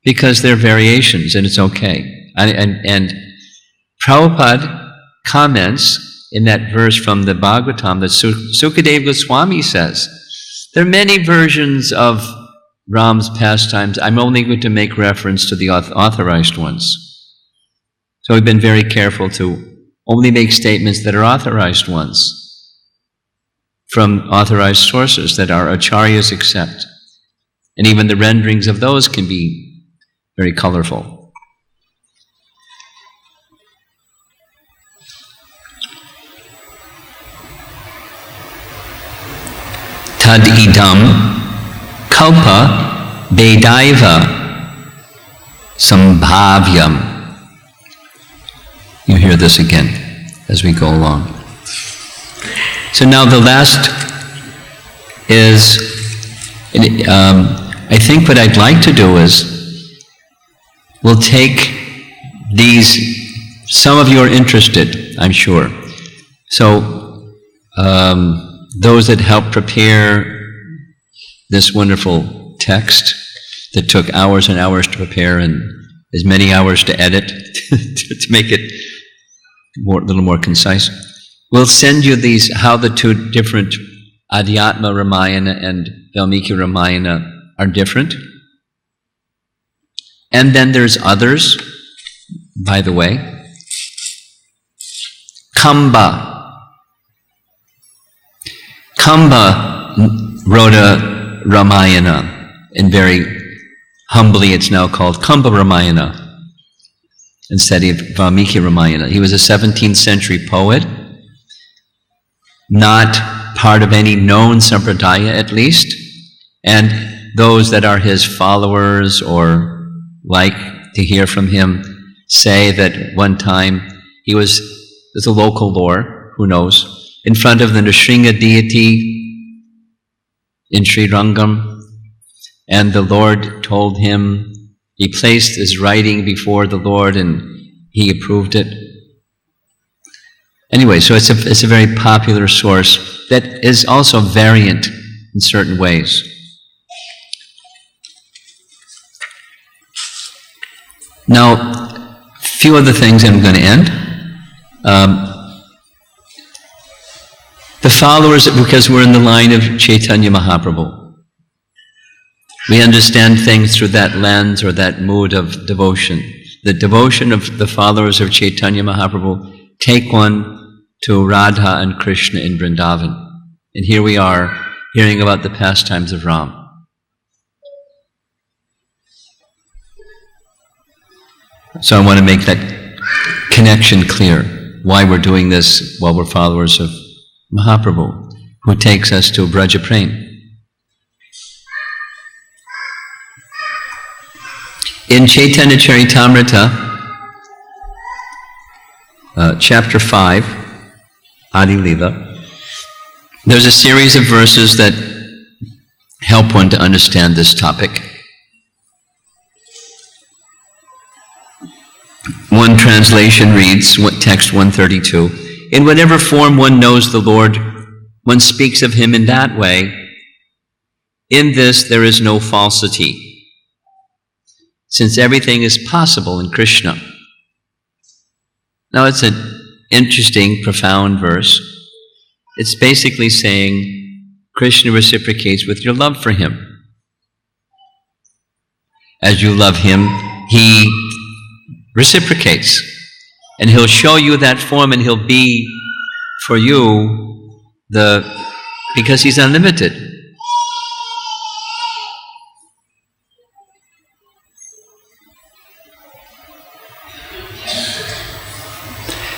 Because they're variations, and it's okay. And Prabhupada comments in that verse from the Bhagavatam that Sukadeva Goswami says, there are many versions of Ram's pastimes. I'm only going to make reference to the authorized ones. So we've been very careful to only make statements that are authorized ones from authorized sources that our acharyas accept. And even the renderings of those can be very colorful. Tad idam kalpa vedaiva sambhavyam. You hear this again as we go along. So now the last is, I think what I'd like to do is, we'll take these, some of you are interested, I'm sure. So those that helped prepare this wonderful text that took hours and hours to prepare and as many hours to edit to make it a little more concise. We'll send you these, how the two different Adhyatma Ramayana and Valmiki Ramayana are different. And then there's others, by the way. Kamba wrote a Ramayana, and very humbly it's now called Kamba Ramayana instead of Valmiki Ramayana. He was a 17th century poet, not part of any known sampradaya at least, and those that are his followers or like to hear from him say that one time he was, there's a local lore, who knows, in front of the Nrsimha deity in Sri Rangam, and the Lord told him, he placed his writing before the Lord and he approved it. Anyway, so it's a very popular source that is also variant in certain ways. Now, a few other things and I'm going to end. The followers, because we're in the line of Chaitanya Mahaprabhu, we understand things through that lens or that mood of devotion. The devotion of the followers of Chaitanya Mahaprabhu take one to Radha and Krishna in Vrindavan. And here we are, hearing about the pastimes of Ram. So I want to make that connection clear, why we're doing this while we're followers of Mahaprabhu, who takes us to Braja Prem. In Chaitanya Charitamrita, chapter 5, Adi Lila, there's a series of verses that help one to understand this topic. One translation reads, text 132, in whatever form one knows the Lord, one speaks of Him in that way. In this there is no falsity, since everything is possible in Krishna. Now it's an interesting, profound verse. It's basically saying Krishna reciprocates with your love for Him. As you love Him, He reciprocates. And He'll show you that form, and He'll be for you because He's unlimited.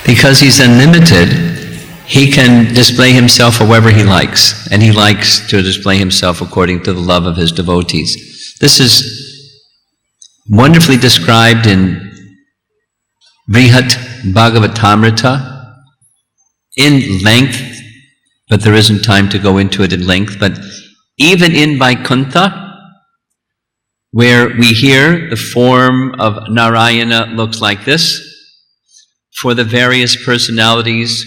Because He's unlimited, He can display Himself however He likes, and He likes to display Himself according to the love of His devotees. This is wonderfully described in Brihat Bhagavatamrita in length, but there isn't time to go into it in length. But even in Vaikuntha, where we hear the form of Narayana looks like this, for the various personalities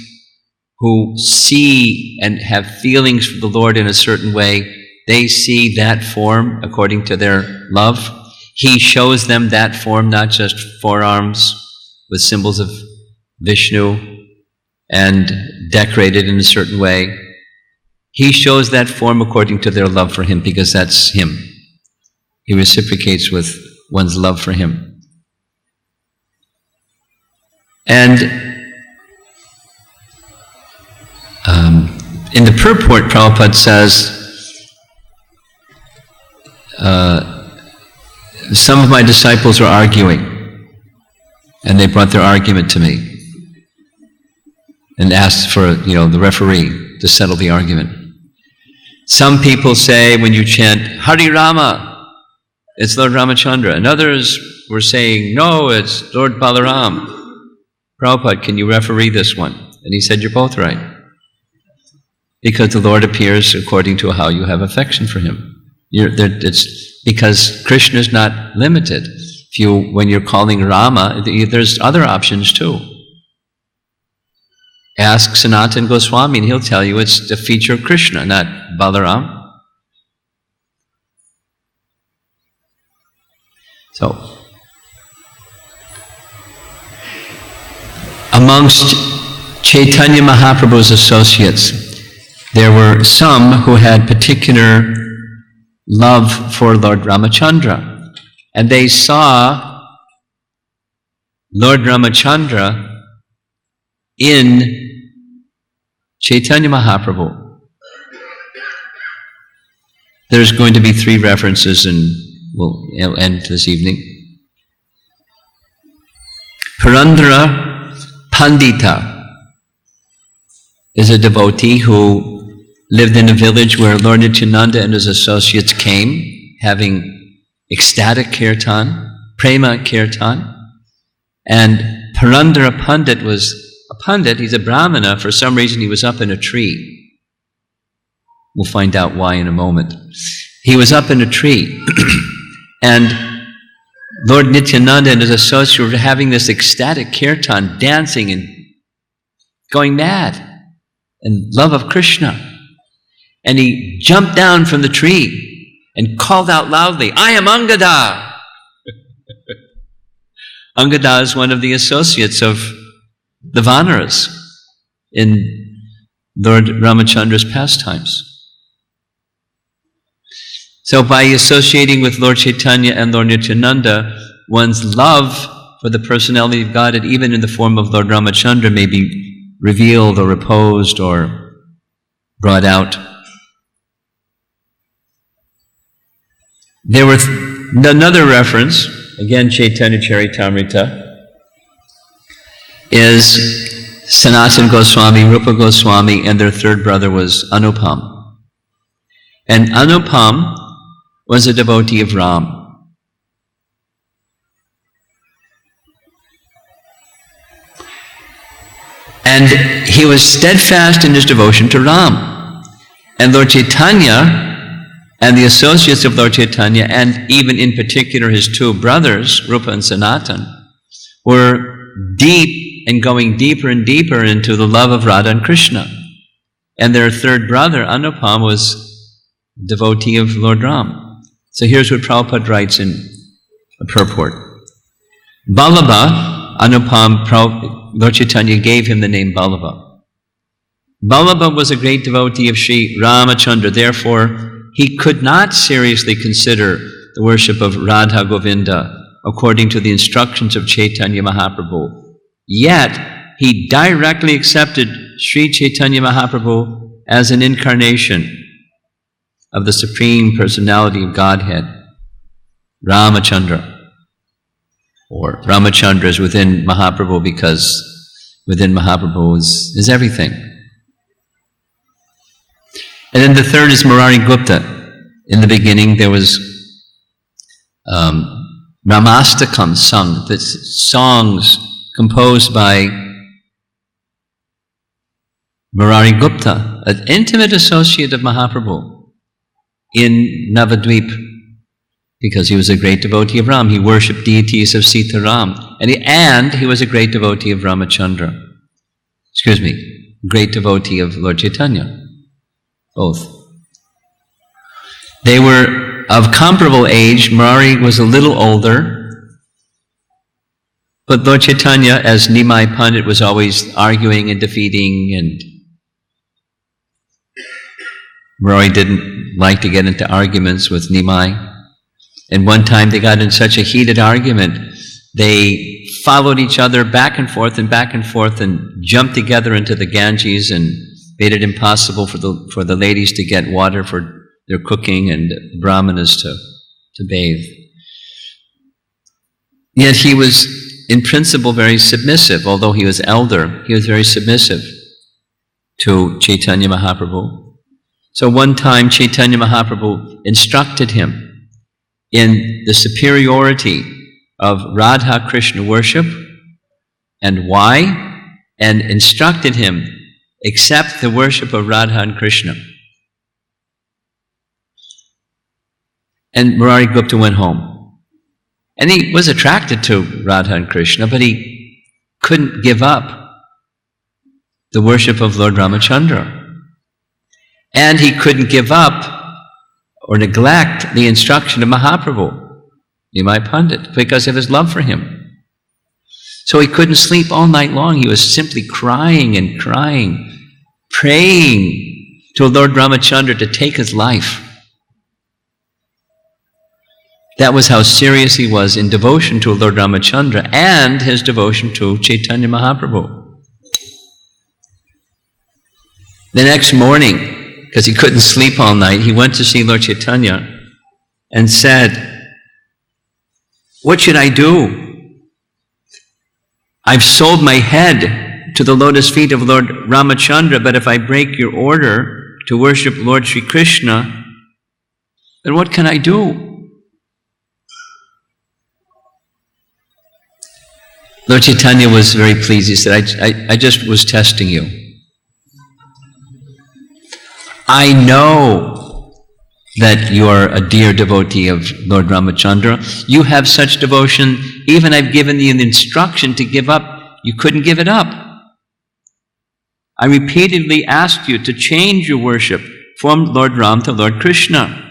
who see and have feelings for the Lord in a certain way, they see that form according to their love. He shows them that form, not just forearms with symbols of Vishnu and decorated in a certain way. He shows that form according to their love for Him, because that's Him. He reciprocates with one's love for Him. And in the purport, Prabhupada says, some of my disciples were arguing, and they brought their argument to me and asked for, the referee to settle the argument. Some people say when you chant Hare Rama, it's Lord Ramachandra, and others were saying, no, it's Lord Balaram. Prabhupada, can you referee this one? And he said, you're both right. Because the Lord appears according to how you have affection for Him. It's because Krishna is not limited. When you're calling Rama, there's other options too. Ask Sanatana Goswami and he'll tell you it's the feature of Krishna, not Balaram. So, amongst Chaitanya Mahaprabhu's associates, there were some who had particular love for Lord Ramachandra, and they saw Lord Ramachandra in Chaitanya Mahaprabhu. There's going to be 3 references, and we'll end this evening. Purandara Pandita is a devotee who lived in a village where Lord Nityananda and his associates came, having ecstatic kirtan, prema kirtan. And Purandara Pandit was a pandit, he's a brahmana. For some reason he was up in a tree. We'll find out why in a moment. He was up in a tree, and Lord Nityananda and his associates were having this ecstatic kirtan, dancing and going mad in love of Krishna. And he jumped down from the tree and called out loudly, I am Angada! Angada is one of the associates of the Vanaras in Lord Ramachandra's pastimes. So by associating with Lord Chaitanya and Lord Nityananda, one's love for the personality of God, and even in the form of Lord Ramachandra, may be revealed or reposed or brought out. There was another reference, again Chaitanya Charitamrita, is Sanatana Goswami, Rupa Goswami, and their third brother was Anupam. And Anupam was a devotee of Ram. And he was steadfast in his devotion to Ram. And Lord Chaitanya and the associates of Lord Chaitanya, and even in particular his 2 brothers, Rupa and Sanatan, were deep and going deeper and deeper into the love of Radha and Krishna. And their third brother, Anupam, was a devotee of Lord Ram. So here's what Prabhupada writes in a purport. Vallabha, Anupam, Lord Chaitanya gave him the name Vallabha. Vallabha was a great devotee of Sri Ramachandra. Therefore, he could not seriously consider the worship of Radha Govinda according to the instructions of Chaitanya Mahaprabhu. Yet, he directly accepted Sri Chaitanya Mahaprabhu as an incarnation of the Supreme Personality of Godhead, Ramachandra. Or Ramachandra is within Mahaprabhu because within Mahaprabhu is everything. And then the third is Murari Gupta. In the beginning there was Ramastakam sung, the songs composed by Murari Gupta, an intimate associate of Mahaprabhu in Navadvip, because he was a great devotee of Ram. He worshipped deities of Sita Ram, and he was a great devotee of Ramachandra. Great devotee of Lord Chaitanya. Both. They were of comparable age. Murari was a little older, but Lord Chaitanya, as Nimai Pandit, was always arguing and defeating, and Murari didn't like to get into arguments with Nimai. And one time they got in such a heated argument, they followed each other back and forth and jumped together into the Ganges and made it impossible for the ladies to get water for their cooking and brahmanas to bathe. Yet he was, in principle, very submissive. Although he was elder, he was very submissive to Chaitanya Mahaprabhu. So one time Chaitanya Mahaprabhu instructed him in the superiority of Radha Krishna worship and why, and instructed him, accept the worship of Radha and Krishna. And Murari Gupta went home. And he was attracted to Radha and Krishna, but he couldn't give up the worship of Lord Ramachandra. And he couldn't give up or neglect the instruction of Mahaprabhu, Nimai Pandit, because of his love for him. So he couldn't sleep all night long. He was simply crying and crying, praying to Lord Ramachandra to take his life. That was how serious he was in devotion to Lord Ramachandra and his devotion to Chaitanya Mahaprabhu. The next morning, because he couldn't sleep all night, he went to see Lord Chaitanya and said, "What should I do? I've sold my head to the lotus feet of Lord Ramachandra, but if I break your order to worship Lord Sri Krishna, then what can I do?" Lord Chaitanya was very pleased. He said, I just was testing you. I know that you are a dear devotee of Lord Ramachandra. You have such devotion, even I've given you an instruction to give up, you couldn't give it up. I repeatedly asked you to change your worship from Lord Ram to Lord Krishna.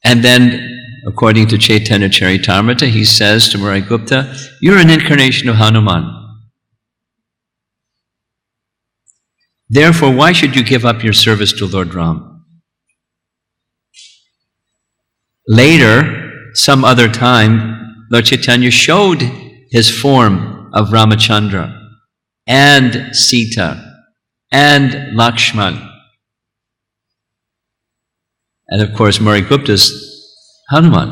And then, according to Chaitanya Charitamrita, he says to Murari Gupta, you're an incarnation of Hanuman. Therefore, why should you give up your service to Lord Ram? Later, some other time, Lord Chaitanya showed his form of Ramachandra and Sita and Lakshmana. And of course, Murari Gupta's Hanuman.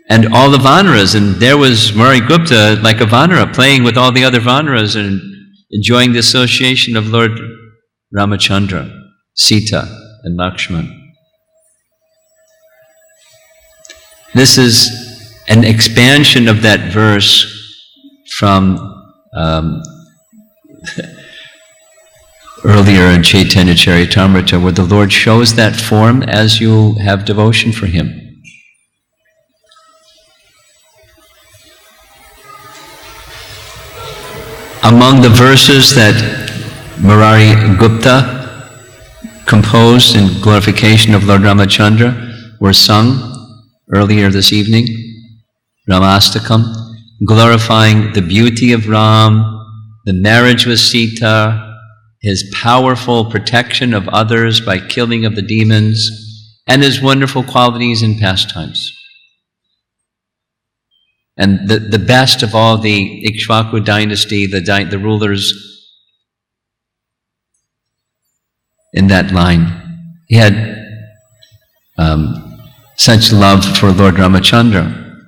And all the Vanaras, and there was Murari Gupta like a Vanara playing with all the other Vanaras and enjoying the association of Lord Ramachandra, Sita and Lakshmana. This is an expansion of that verse from earlier in Chaitanya Charitamrita, where the Lord shows that form as you have devotion for Him. Among the verses that Murari Gupta composed in glorification of Lord Ramachandra were sung earlier this evening, Ramastakam, glorifying the beauty of Ram, the marriage with Sita, his powerful protection of others by killing of the demons, and his wonderful qualities and pastimes. And the best of all the Ikshvaku dynasty, the rulers in that line. He had such love for Lord Ramachandra.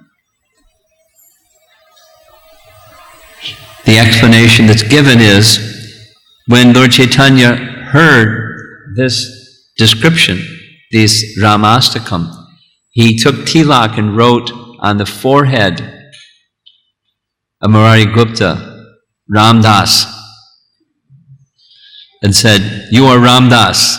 The explanation that's given is, when Lord Chaitanya heard this description, this Ramastakam, he took tilak and wrote on the forehead of Murari Gupta, Ramdas, and said, "You are Ramdas."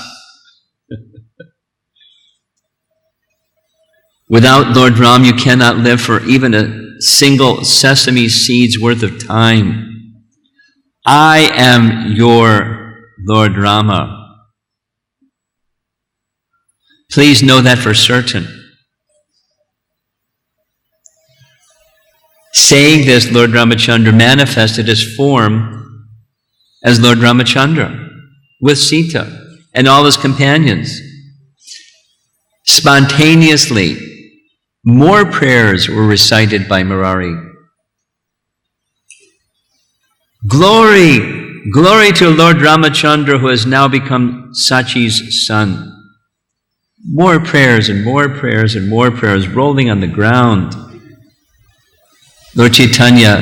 Without Lord Ram, you cannot live for even a single sesame seed's worth of time. I am your Lord Rama. Please know that for certain. Saying this, Lord Ramachandra manifested his form as Lord Ramachandra with Sita and all his companions. Spontaneously, more prayers were recited by Murari. Glory, glory to Lord Ramachandra, who has now become Sachi's son. More prayers and more prayers and more prayers rolling on the ground. Lord Chaitanya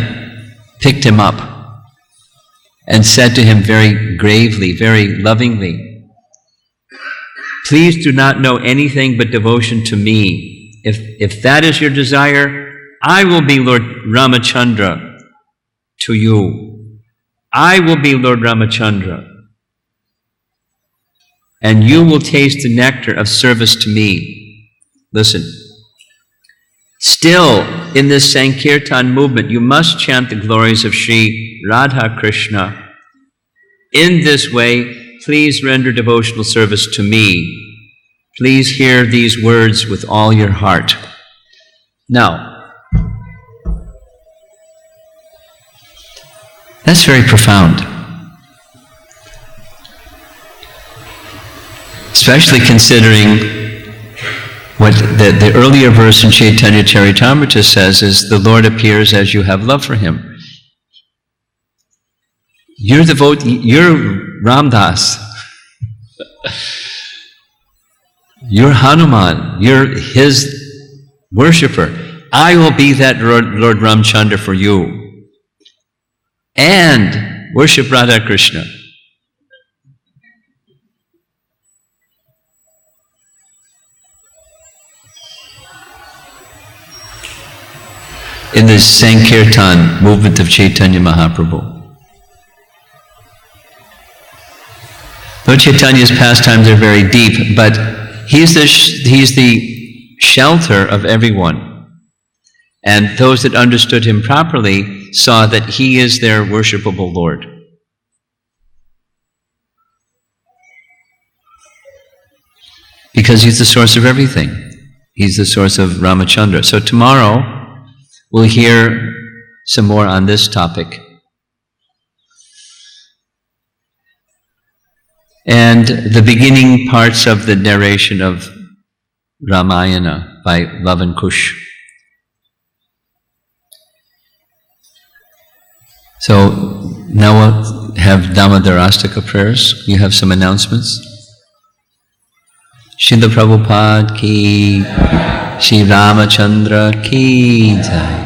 picked him up and said to him very gravely, very lovingly, "Please do not know anything but devotion to me. If that is your desire, I will be Lord Ramachandra to you. I will be Lord Ramachandra. And you will taste the nectar of service to me." Listen. Still, in this Sankirtan movement, you must chant the glories of Sri Radha Krishna. In this way, please render devotional service to me. Please hear these words with all your heart. Now, that's very profound. Especially considering what the earlier verse in Chaitanya Charitamrita says is, the Lord appears as you have love for him. You're Ramdas. You're Hanuman. You're his worshipper. I will be that Lord Ramachandra for you. And worship Radha Krishna. In this Sankirtan movement of Chaitanya Mahaprabhu. Lord Chaitanya's pastimes are very deep, but he's the shelter of everyone. And those that understood him properly saw that he is their worshipable Lord. Because he's the source of everything. He's the source of Ramachandra. So tomorrow, we'll hear some more on this topic. And the beginning parts of the narration of Ramayana by Lavan Kush. So now we'll have Damodarastaka prayers. You have some announcements. Srila Prabhupada ki, Shri Ramachandra ki jai.